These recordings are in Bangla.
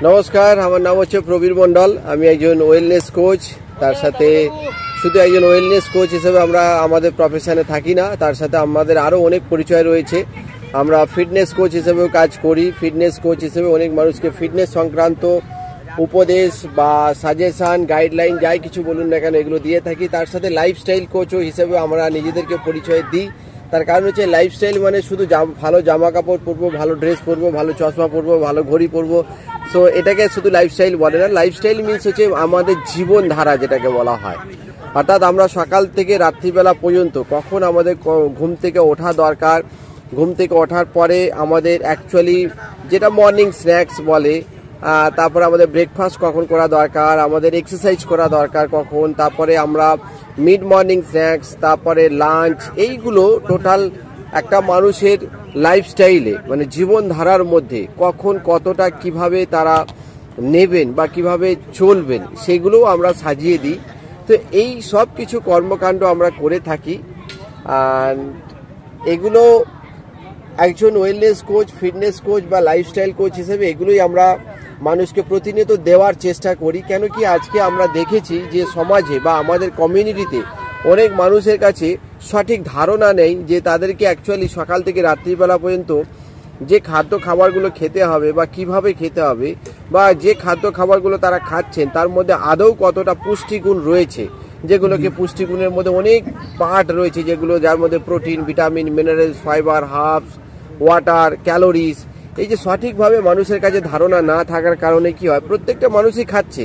নমস্কার, আমার নাম হচ্ছে প্রবীর মণ্ডল। আমি একজন ওয়েলনেস কোচ। তার সাথে শুধু একজন ওয়েলনেস কোচ হিসেবে আমরা আমাদের প্রফেশনে থাকি না, তার সাথে আমাদের আরও অনেক পরিচয় রয়েছে। আমরা ফিটনেস কোচ হিসেবেও কাজ করি। ফিটনেস কোচ হিসেবে অনেক মানুষকে ফিটনেস সংক্রান্ত উপদেশ বা সাজেশান, গাইডলাইন, যাই কিছু বলুন না কেন, এগুলো দিয়ে থাকি। তার সাথে লাইফস্টাইল কোচও হিসেবে আমরা নিজেদেরকে পরিচয় দিই। তার কারণ হচ্ছে লাইফস্টাইল মানে শুধু ভালো জামা কাপড় পরবো, ভালো ড্রেস পরবো, ভালো চশমা পরবো, ভালো ঘড়ি পরবো, সো এটাকে শুধু লাইফস্টাইল বলে না। লাইফস্টাইল মিনস হচ্ছে আমাদের জীবনধারা, যেটাকে বলা হয়। অর্থাৎ আমরা সকাল থেকে রাত্রিবেলা পর্যন্ত কখন আমাদের ঘুম থেকে ওঠা দরকার, ঘুম থেকে ওঠার পরে আমাদের অ্যাকচুয়ালি যেটা মর্নিং স্ন্যাক্স বলে, তারপরে আমাদের ব্রেকফাস্ট কখন করা দরকার, আমাদের এক্সারসাইজ করা দরকার কখন, তারপরে আমরা মিড মর্নিং স্ন্যাক্স, তারপরে লাঞ্চ, এইগুলো টোটাল একটা মানুষের লাইফস্টাইলে মানে জীবনধারার মধ্যে কখন কতটা কিভাবে তারা নেবেন বা কিভাবে চলবেন সেগুলোও আমরা সাজিয়ে দিই। তো এই সব কিছু কর্মকাণ্ড আমরা করে থাকি। আর এগুলো একজন ওয়েলনেস কোচ, ফিটনেস কোচ বা লাইফস্টাইল কোচ হিসেবে এগুলোই আমরা মানুষকে প্রতিনিয়ত দেওয়ার চেষ্টা করি। কেন কি আজকে আমরা দেখেছি যে সমাজে বা আমাদের কমিউনিটিতে অনেক মানুষের কাছে সঠিক ধারণা নেই যে তাদেরকে অ্যাকচুয়ালি সকাল থেকে রাত্রিবেলা পর্যন্ত যে খাদ্য খাবারগুলো খেতে হবে বা কিভাবে খেতে হবে, বা যে খাদ্য খাবারগুলো তারা খাচ্ছেন তার মধ্যে আদৌ কতটা পুষ্টিগুণ রয়েছে, যেগুলোকে পুষ্টিগুণের মধ্যে অনেক পার্ট রয়েছে, যেগুলো যার মধ্যে protein, vitamin, minerals, fibre, herbs, water, calories. এই যে সঠিকভাবে মানুষের কাছে ধারণা না থাকার কারণে কি হয়, প্রত্যেকটা মানুষই খাচ্ছে।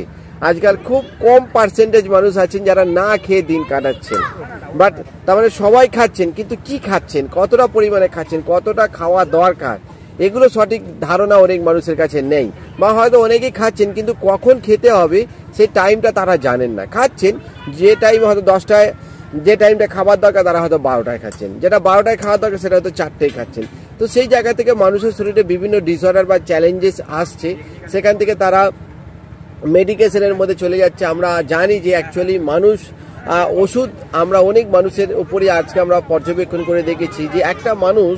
আজকাল খুব কম পার্সেন্টেজ মানুষ আছেন যারা না খেয়ে দিন কাটাচ্ছেন। বাট তার মানে সবাই খাচ্ছেন, কিন্তু কি খাচ্ছেন, কতটা পরিমাণে খাচ্ছেন, কতটা খাওয়া দরকার, এগুলো সঠিক ধারণা অনেক মানুষের কাছে নেই। বা হয়তো অনেকেই খাচ্ছেন কিন্তু কখন খেতে হবে সেই টাইমটা তারা জানেন না। খাচ্ছেন যে টাইম হয়তো 10টায়, যে টাইমটা খাবার দরকার তারা হয়তো 12টায় খাচ্ছেন, যেটা 12টায় খাওয়ার দরকার সেটা হয়তো 4টায় খাচ্ছেন। তো সেই জায়গা থেকে মানুষের শরীরে বিভিন্ন ডিসঅর্ডার বা চ্যালেঞ্জেস আসছে, সেখান থেকে তারা মেডিকেশনের মধ্যে চলে যাচ্ছে। আমরা জানি যে অ্যাকচুয়ালি মানুষ ওষুধ, আমরা অনেক মানুষের উপরে আজকে আমরা পর্যবেক্ষণ করে দেখেছি যে একটা মানুষ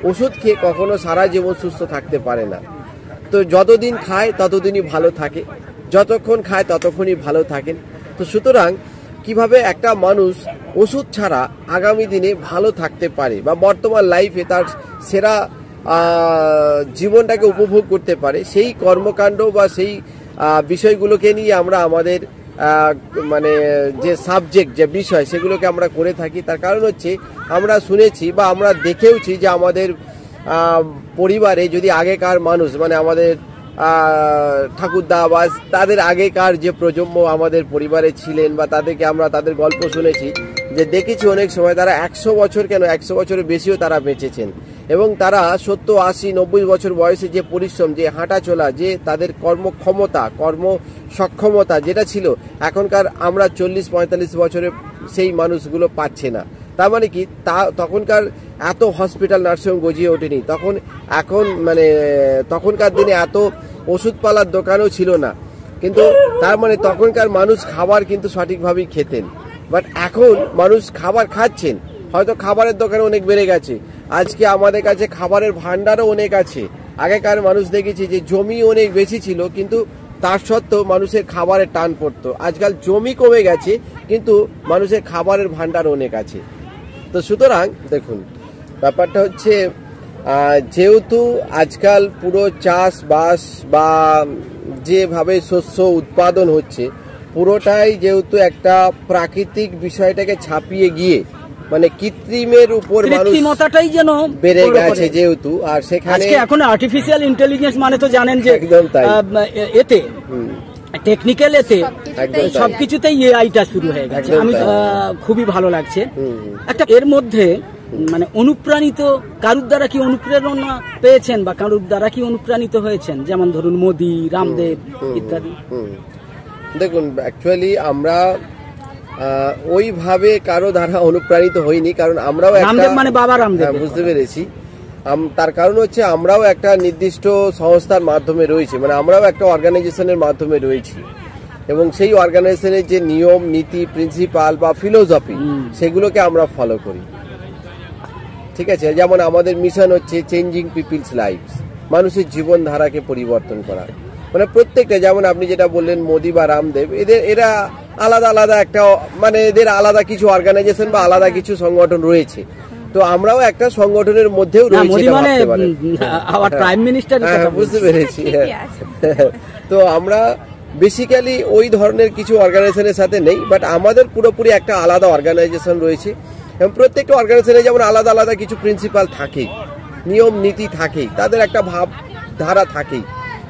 ওষুধ খেয়ে কখনো সারা জীবন সুস্থ থাকতে পারে না। তো যতদিন খায় ততদিনই ভালো থাকে, যতক্ষণ খায় ততক্ষণই ভালো থাকেন। তো সুতরাং কিভাবে একটা মানুষ ওষুধ ছাড়া আগামী দিনে ভালো থাকতে পারে বা বর্তমান লাইফে তার সেরা জীবনটাকে উপভোগ করতে পারে, সেই কর্মকাণ্ড বা সেই বিষয়গুলোকে নিয়ে আমরা আমাদের মানে যে সাবজেক্ট, যে বিষয়, সেগুলোকে আমরা করে থাকি। তার কারণ হচ্ছে আমরা শুনেছি বা আমরা দেখেওছি যে আমাদের পরিবারে যদি আগেকার মানুষ মানে আমাদের ঠাকুরদা বা তাদের আগেকার যে প্রজন্ম আমাদের পরিবারে ছিলেন বা তাদেরকে আমরা তাদের গল্প শুনেছি, যে দেখেছি অনেক সময় তারা 100 বছর কেন 100 বছরের বেশিও তারা বেঁচেছেন। এবং তারা 70, 80, 90 বছর বয়সে যে পরিশ্রম, যে হাঁটা চলা, যে তাদের কর্মক্ষমতা, কর্ম সক্ষমতা যেটা ছিল, এখনকার আমরা 40-45 বছরে সেই মানুষগুলো পাচ্ছে না। তার মানে কি, তখনকার এত হসপিটাল, নার্সিংহোম গজিয়ে ওঠেনি তখন। এখন মানে তখনকার দিনে এত ওষুধপালার দোকানও ছিল না, কিন্তু তার মানে তখনকার মানুষ খাবার কিন্তু সঠিকভাবেই খেতেন। বাট এখন মানুষ খাবার খাচ্ছেন, হয়তো খাবারের দোকান অনেক বেড়ে গেছে, আজকে আমাদের কাছে খাবারের ভান্ডারও অনেক আছে। আগেকার মানুষ দেখেছি যে জমি অনেক বেশি ছিল, কিন্তু তার সত্ত্বেও মানুষের খাবারের টান পড়তো। আজকাল জমি কমে গেছে কিন্তু মানুষের খাবারের ভান্ডার অনেক আছে। তো সুতরাং দেখুন, ব্যাপারটা হচ্ছে যেহেতু আজকাল পুরো চাষবাস বা যেভাবে শস্য উৎপাদন হচ্ছে পুরোটাই যেহেতু একটা প্রাকৃতিক বিষয়টাকে ছাপিয়ে গিয়ে মানে কৃত্রিমের উপর কৃত্রিমতাটাই যেন বেড়ে গেছে যেহেতু, আর সেখানে এখন আর্টিফিশিয়াল ইন্টেলিজেন্স মানে তো জানেন যে একদম তাই, এতে টেকনিক্যাল এতে সবকিছুতেই এআইটা শুরু হয়ে গেছে। আমি খুবই ভালো লাগছে। একটা এর মধ্যে মানে অনুপ্রাণিত কারুর দ্বারা কি অনুপ্রেরণা পেয়েছেন বা কারুর দ্বারা কি অনুপ্রাণিত হয়েছেন, যেমন ধরুন মোদি, রামদেব ইত্যাদি? দেখুন, অ্যাকচুয়ালি আমরা ওইভাবে কারো দ্বারা অনুপ্রাণিত হইনি, কারণ আমরাও রামদেব মানে বাবা রামদেব, বুঝতে পেরেছি। তার কারণ হচ্ছে আমরাও একটা নির্দিষ্ট সংস্থার মাধ্যমে রয়েছি, মানে আমরাও একটা অর্গানাইজেশনের মাধ্যমে রয়েছি, এবং সেই অর্গানাইজেশনের যে নিয়ম নীতি, প্রিন্সিপাল বা ফিলোসফি, সেগুলোকে আমরা ফলো করি। ঠিক আছে, যেমন আমাদের মিশন হচ্ছে চেঞ্জিং পিপলস লাইফস, মানুষের জীবনধারাকে পরিবর্তন করা। মানে প্রত্যেকটা, যেমন আপনি যেটা বললেন মোদি বা রামদেব, এরা আলাদা আলাদা একটা মানে এদের আলাদা কিছু অর্গানাইজেশন বা আলাদা কিছু সংগঠন রয়েছে। তো আমরাও একটা সংগঠনের মধ্যেও রয়েছি, প্রাইম মিনিস্টার, বুঝতে পেরেছি। তো আমরা বেসিক্যালি ওই ধরনের কিছু অর্গানাইজেশনের সাথে নেই, বাট আমাদের পুরোপুরি একটা আলাদা অর্গানাইজেশন রয়েছে এবং প্রত্যেকটা অর্গানাইজেশনে যেমন আলাদা আলাদা কিছু প্রিন্সিপাল থাকেই, নিয়ম নীতি থাকেই, তাদের একটা ভাবধারা থাকেই,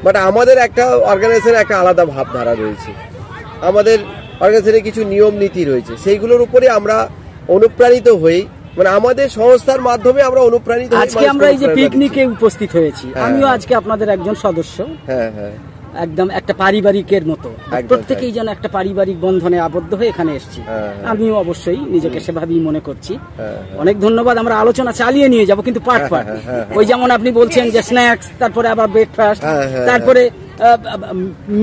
বাট আমাদের একটা অর্গানাইজেশনে একটা আলাদা ভাবধারা রয়েছে, আমাদের অর্গানাইজেশনে কিছু নিয়ম নীতি রয়েছে, সেইগুলোর উপরে আমরা অনুপ্রাণিত হই, মানে আমাদের সংস্থার মাধ্যমে আমরা অনুপ্রাণিত হই। আজকে আমরা এই যে পিকনিকে উপস্থিত হয়েছি, আমিও আজকে আপনাদের একজন সদস্য, একদম একটা পারিবারিকের মতো, প্রত্যেকেই যেন একটা পারিবারিক বন্ধনে আবদ্ধ হয়ে এখানে এসেছি। আমিও অবশ্যই নিজেকে সেভাবেই মনে করছি। অনেক ধন্যবাদ। আমরা আলোচনা চালিয়ে নিয়ে যাব, কিন্তু পার্ট পার্ট। ওই যেমন আপনি বলছেন যে স্ন্যাক্স, তারপরে আবার ব্রেকফাস্ট, তারপরে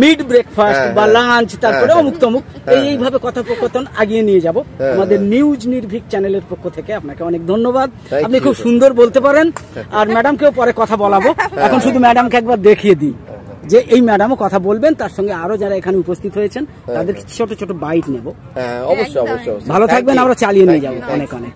মিড ব্রেকফাস্ট বা লাঞ্চ, তারপরে অমুক তমুক, এইভাবে কথোপকথন আগিয়ে নিয়ে যাব। আমাদের নিউজ নির্ভীক চ্যানেলের পক্ষ থেকে আপনাকে অনেক ধন্যবাদ। আপনি খুব সুন্দর বলতে পারেন, আর ম্যাডামকেও পরে কথা বলাবো। এখন শুধু ম্যাডামকে একবার দেখিয়ে দিই যে এই ম্যাডামও কথা বলবেন, তার সঙ্গে আরো যারা এখানে উপস্থিত হয়েছেন তাদের ছোট ছোট বাইট নেব। অবশ্যই অবশ্যই, ভালো থাকবেন, আমরা চালিয়ে নিয়ে যাবো। অনেক অনেক